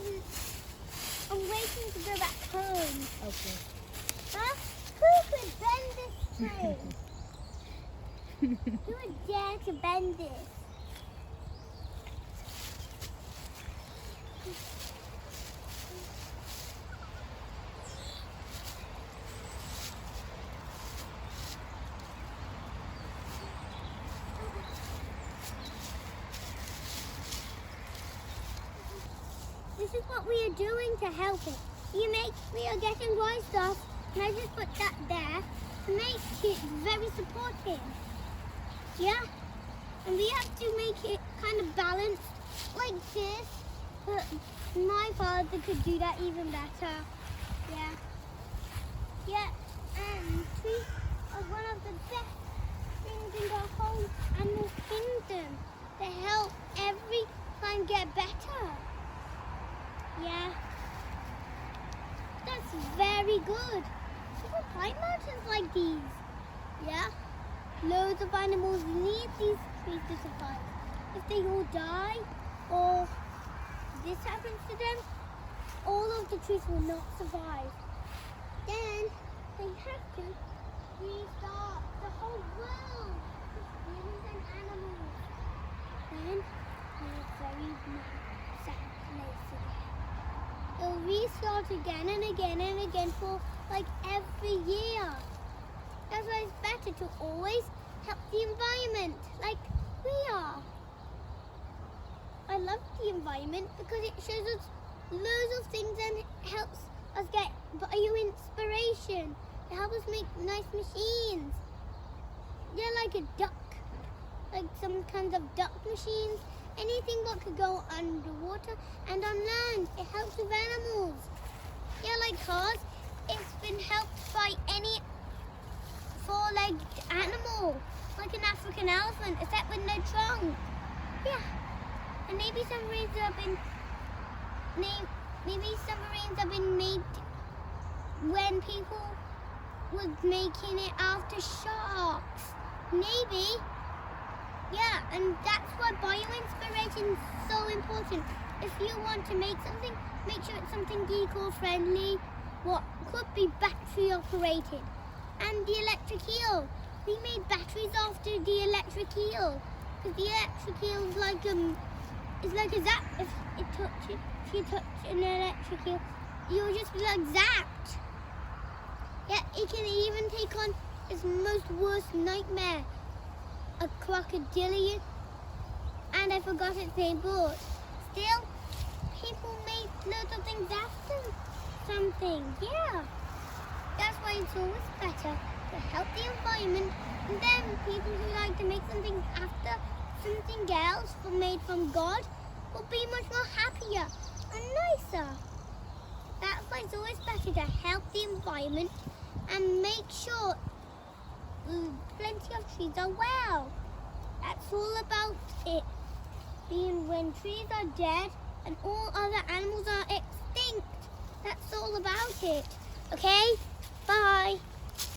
I'm waiting to go back home. Okay. Huh? Who could bend this tree? Who would dare to bend this? This is what we are doing to help it. We are getting dry stuff, and I just put that there to make it very supportive. Yeah? And we have to make it kind of balanced like this, but my father could do that even better. Yeah. Yeah, and trees are one of the best things in the whole animal kingdom. They help every time get better. Yeah, that's very good. People climb mountains like these. Yeah, loads of animals need these trees to survive. If they all die or this happens to them, all of the trees will not survive. Then they have to restart the whole world with humans and animals. Then we're a very sad place again. It'll restart again and again and again for like every year. That's why it's better to always help the environment like we are. I love the environment because it shows us loads of things and it helps us get bio-inspiration. It helps us make nice machines. Yeah, like a duck, like some kinds of duck machines. Anything that could go underwater and on land. It helps with animals. Yeah, like cars. It's been helped by any four-legged animal, like an African elephant, except with no trunk. Yeah. And maybe submarines have been made when people was making it after sharks. Maybe. Yeah, and that's why bio-inspiration is so important. If you want to make something, make sure it's something eco-friendly, what could be battery operated. And the electric eel. We made batteries after the electric eel. Because the electric eel is like a zap. If you touch an electric eel, you'll just be like zapped. Yeah, it can even take on its most worst nightmare. A crocodilian, and I forgot its name, but still, people made loads of things after something. Yeah, that's why it's always better to help the environment, and then people who like to make something after something else made from God will be much more happier and nicer. That's why it's always better to help the environment and make sure plenty of trees are well. That's all about it. Being when trees are dead and all other animals are extinct. That's all about it. Okay? Bye.